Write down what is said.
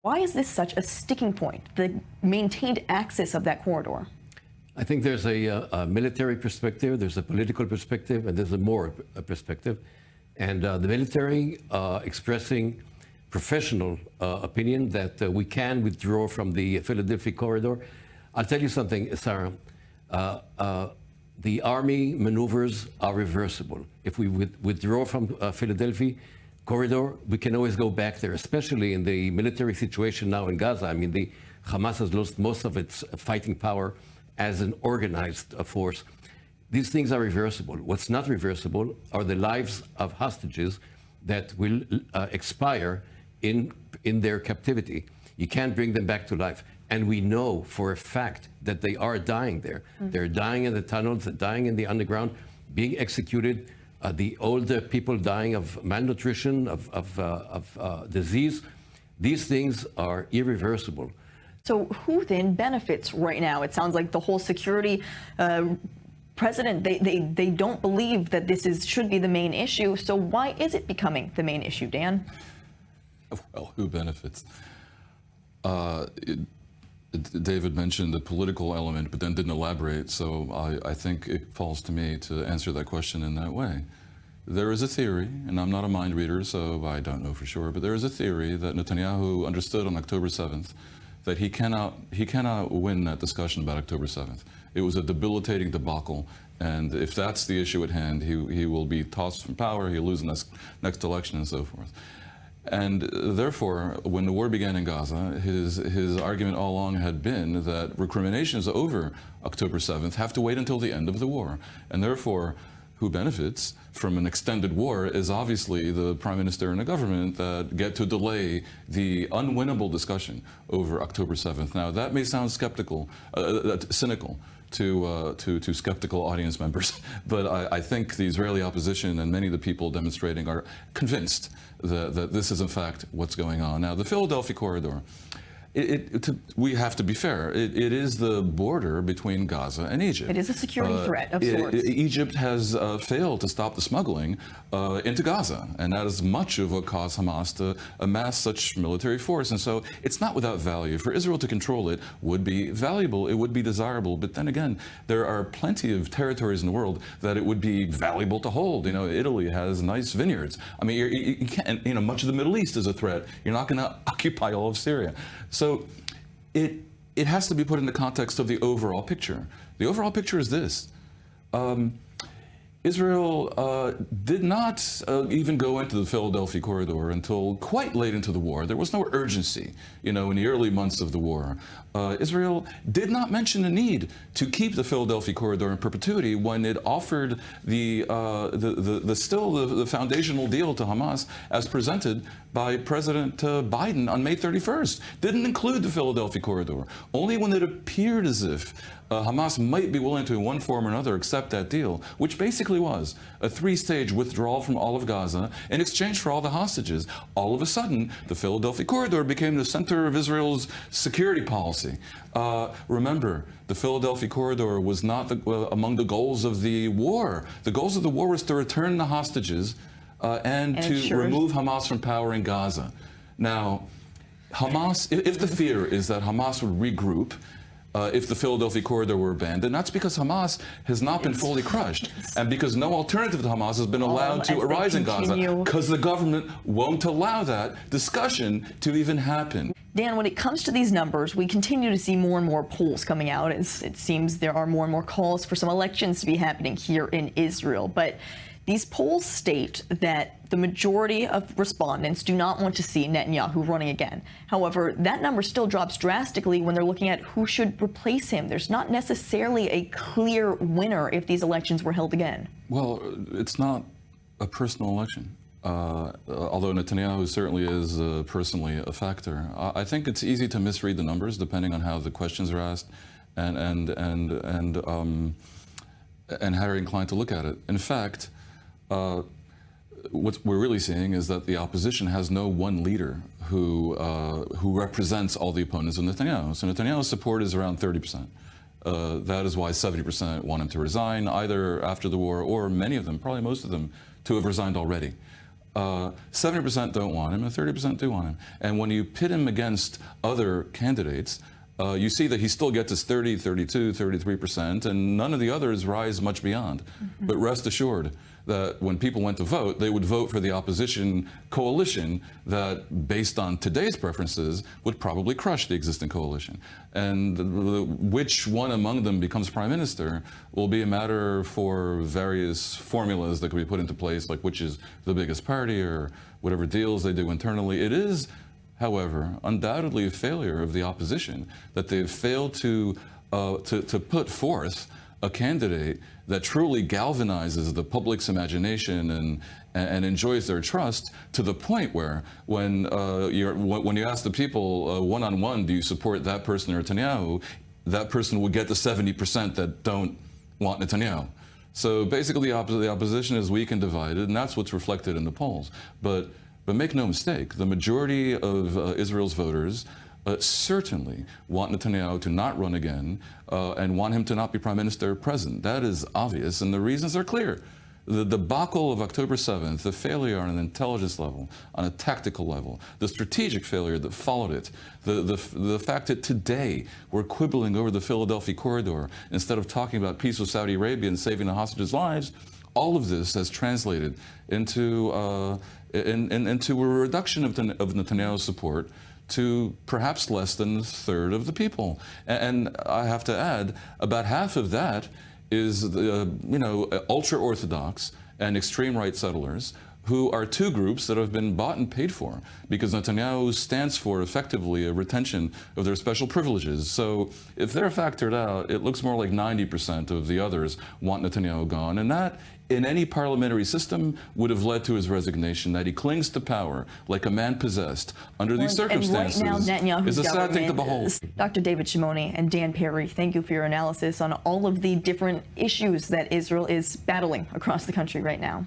Why is this such a sticking point, the maintained access of that corridor? I think there's a military perspective, there's a political perspective, and there's a moral perspective. And the military expressing professional opinion that we can withdraw from the Philadelphia corridor. I'll tell you something, Sarah. The army maneuvers are reversible. If we withdraw from Philadelphia corridor, we can always go back there, especially in the military situation now in Gaza. I mean, the Hamas has lost most of its fighting power as an organized force. These things are reversible. What's not reversible are the lives of hostages that will expire in their captivity. You can't bring them back to life. And we know for a fact that they are dying there. They're dying in the tunnels, they're dying in the underground, being executed. The older people dying of malnutrition, of disease. These things are irreversible. So who then benefits right now? It sounds like the whole security president, they don't believe that this should be the main issue. So why is it becoming the main issue, Dan? Well, who benefits? David mentioned the political element, but then didn't elaborate. So I think it falls to me to answer that question in that way. There is a theory, and I'm not a mind reader, so I don't know for sure, but there is a theory that Netanyahu understood on October 7th that he cannot win that discussion about October 7th. It was a debilitating debacle, and if that's the issue at hand, he will be tossed from power, he'll lose the next election, and so forth. And therefore, when the war began in Gaza, his argument all along had been that recriminations over October 7th have to wait until the end of the war. And therefore, who benefits from an extended war is obviously the prime minister and the government that get to delay the unwinnable discussion over October 7th. Now, that may sound skeptical, cynical to skeptical audience members, but I think the Israeli opposition and many of the people demonstrating are convinced that this is in fact what's going on. Now, the Philadelphia corridor, we have to be fair. It is the border between Gaza and Egypt. It is a security threat of sorts. Egypt has failed to stop the smuggling into Gaza, and that is much of what caused Hamas to amass such military force. And so it's not without value. For Israel to control it would be valuable, it would be desirable, but then again, there are plenty of territories in the world that it would be valuable to hold. You know, Italy has nice vineyards. I mean, you can't, you know, much of the Middle East is a threat. You're not going to occupy all of Syria. So it has to be put in the context of the overall picture. The overall picture is this. Israel did not even go into the Philadelphia corridor until quite late into the war. There was no urgency, you know, in the early months of the war. Israel did not mention the need to keep the Philadelphia corridor in perpetuity when it offered the foundational deal to Hamas as presented by President Biden on May 31st. Didn't include the Philadelphia corridor. Only when it appeared as if Hamas might be willing to, in one form or another, accept that deal, which basically was a three-stage withdrawal from all of Gaza in exchange for all the hostages. All of a sudden, the Philadelphia corridor became the center of Israel's security policy. Remember, the Philadelphia corridor was not among the goals of the war. The goals of the war was to return the hostages and to remove Hamas from power in Gaza. Now, Hamas, if the fear is that Hamas would regroup, if the Philadelphia corridor were abandoned, that's because Hamas has not been fully crushed, and because no alternative to Hamas has been allowed to arise in Gaza, because the government won't allow that discussion to even happen. Dan, when it comes to these numbers, we continue to see more and more polls coming out. It seems there are more and more calls for some elections to be happening here in Israel, but these polls state that the majority of respondents do not want to see Netanyahu running again. However, that number still drops drastically when they're looking at who should replace him. There's not necessarily a clear winner if these elections were held again. Well, it's not a personal election. Although Netanyahu certainly is personally a factor. I think it's easy to misread the numbers depending on how the questions are asked and how you're inclined to look at it. In fact, what we're really seeing is that the opposition has no one leader who represents all the opponents of Netanyahu. So Netanyahu's support is around 30%. That is why 70% want him to resign, either after the war or many of them, probably most of them, to have resigned already. 70% don't want him and 30% do want him. And when you pit him against other candidates, you see that he still gets his 30, 32, 33%, and none of the others rise much beyond. Mm-hmm. But rest assured that when people went to vote, they would vote for the opposition coalition that, based on today's preferences, would probably crush the existing coalition. And which one among them becomes prime minister will be a matter for various formulas that can be put into place, like which is the biggest party or whatever deals they do internally. It is, however, undoubtedly a failure of the opposition that they've failed to put forth a candidate that truly galvanizes the public's imagination and enjoys their trust to the point where when you ask the people one-on-one, do you support that person or Netanyahu, that person would get the 70% that don't want Netanyahu. So basically the opposition is weak and divided, and that's what's reflected in the polls. But make no mistake, the majority of Israel's voters certainly want Netanyahu to not run again and want him to not be prime minister present. That is obvious, and the reasons are clear. The debacle of October 7th, the failure on an intelligence level, on a tactical level, the strategic failure that followed it, the fact that today we're quibbling over the Philadelphi corridor instead of talking about peace with Saudi Arabia and saving the hostages' lives, all of this has translated into a reduction of Netanyahu's support to perhaps less than a third of the people. And I have to add, about half of that is ultra-Orthodox and extreme right settlers, who are two groups that have been bought and paid for because Netanyahu stands for effectively a retention of their special privileges. So if they're factored out, it looks more like 90% of the others want Netanyahu gone. And that, in any parliamentary system, would have led to his resignation. That he clings to power like a man possessed under these circumstances right now, is a sad thing to behold. Dr. David Shimoni and Dan Perry, thank you for your analysis on all of the different issues that Israel is battling across the country right now.